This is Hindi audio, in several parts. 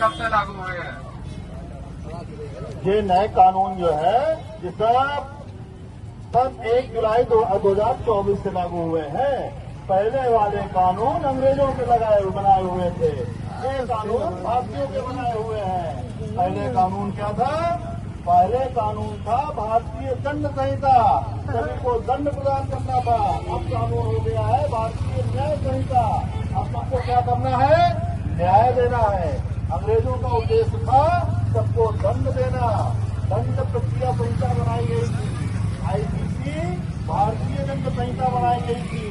कब से लागू हुए हैं? ये नए कानून जो है ये सब 1 जुलाई 2024 से लागू हुए हैं। पहले वाले कानून अंग्रेजों के बनाए हुए थे, ये कानून भारतीयों के बनाए हुए हैं। पहले कानून क्या था? पहले कानून था भारतीय दंड संहिता, सभी को दंड प्रदान करना था। अब कानून हो गया है भारतीय न्याय संहिता। अब सबको क्या करना है? न्याय देना है। अंग्रेजों का उद्देश्य था सबको दंड देना। दंड प्रक्रिया संहिता बनाई गई थी, आईपीसी भारतीय दंड संहिता बनाई गई थी।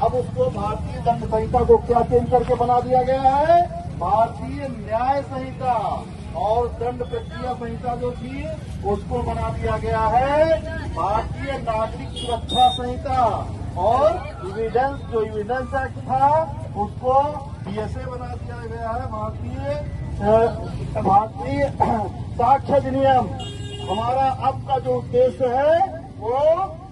अब उसको भारतीय दंड संहिता को क्या चेंज करके बना दिया गया है? भारतीय न्याय संहिता। और दंड प्रक्रिया संहिता जो थी उसको बना दिया गया है भारतीय नागरिक सुरक्षा संहिता। और एविडेंस एक्ट था उसको बीएसए बना दिया गया है भारतीय साक्ष्य अधिनियम। हमारा अब का जो उद्देश्य है वो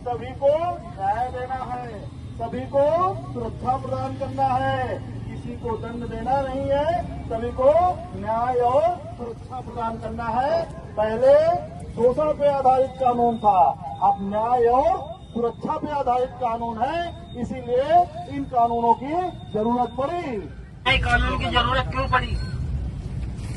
सभी को न्याय देना है, सभी को सुरक्षा प्रदान करना है, किसी को दंड देना नहीं है, सभी को न्याय और सुरक्षा प्रदान करना है। पहले शोषण पे आधारित कानून था, अब न्याय और सुरक्षा पे आधारित कानून है, इसीलिए इन कानूनों की जरूरत पड़ी। नए कानून की जरूरत क्यों पड़ी?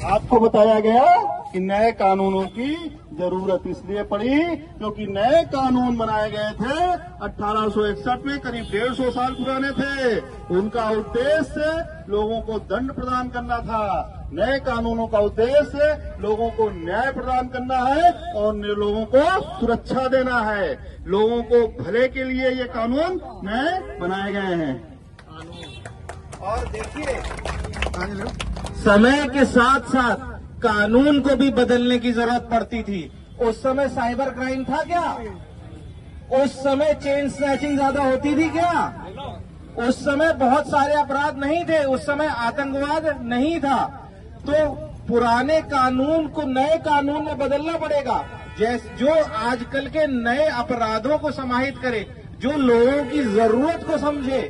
आपको बताया गया कि नए कानूनों की जरूरत इसलिए पड़ी क्योंकि नए कानून बनाए गए थे 1861 में, करीब 150 साल पुराने थे। उनका उद्देश्य लोगों को दंड प्रदान करना था। नए कानूनों का उद्देश्य लोगों को न्याय प्रदान करना है और लोगों को सुरक्षा देना है। लोगों को भले के लिए ये कानून नए बनाए गए हैं। और देखिए, समय के साथ साथ कानून को भी बदलने की जरूरत पड़ती थी। उस समय साइबर क्राइम था क्या? उस समय चेन स्नैचिंग ज्यादा होती थी क्या? उस समय बहुत सारे अपराध नहीं थे, उस समय आतंकवाद नहीं था। तो पुराने कानून को नए कानून में बदलना पड़ेगा, जो आजकल के नए अपराधों को समाहित करे, जो लोगों की जरूरत को समझे।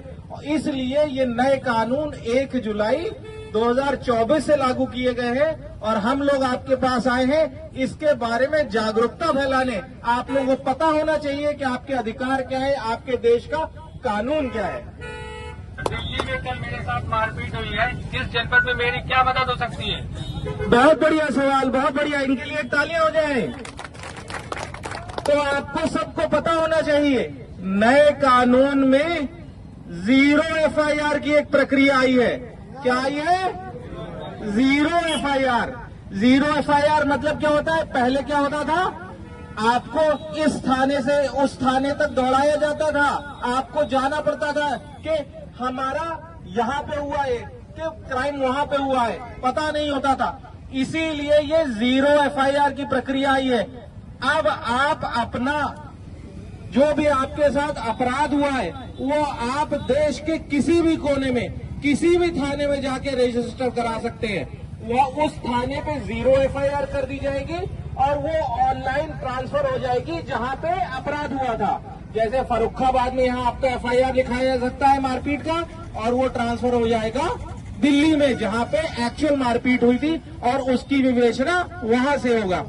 इसलिए ये नए कानून 1 जुलाई 2024 से लागू किए गए हैं और हम लोग आपके पास आए हैं इसके बारे में जागरूकता फैलाने। आप लोगों को पता होना चाहिए कि आपके अधिकार क्या है, आपके देश का कानून क्या है। दिल्ली में कल मेरे साथ मारपीट हुई है, किस जनपद में मेरी क्या मदद हो सकती है? बहुत बढ़िया सवाल, बहुत बढ़िया, इनके लिए तालियां हो जाएं। तो आपको सबको पता होना चाहिए नए कानून में 0 FIR की एक प्रक्रिया आई है। क्या आई है? 0 FIR। 0 FIR मतलब क्या होता है? पहले क्या होता था? आपको इस थाने से उस थाने तक दौड़ाया जाता था, आपको जाना पड़ता था कि हमारा यहाँ पे हुआ है, कि क्राइम वहां पे हुआ है, पता नहीं होता था। इसीलिए ये 0 FIR की प्रक्रिया आई है। अब आप अपना जो भी आपके साथ अपराध हुआ है वो आप देश के किसी भी कोने में, किसी भी थाने में जाके रजिस्टर करा सकते हैं। वो उस थाने पे 0 FIR कर दी जाएगी और वो ऑनलाइन ट्रांसफर हो जाएगी जहां पे अपराध हुआ था। जैसे फर्रुखाबाद में यहाँ आपका FIR लिखाया जा सकता है मारपीट का, और वो ट्रांसफर हो जाएगा दिल्ली में जहां पे एक्चुअल मारपीट हुई थी और उसकी विवेचना वहां से होगा।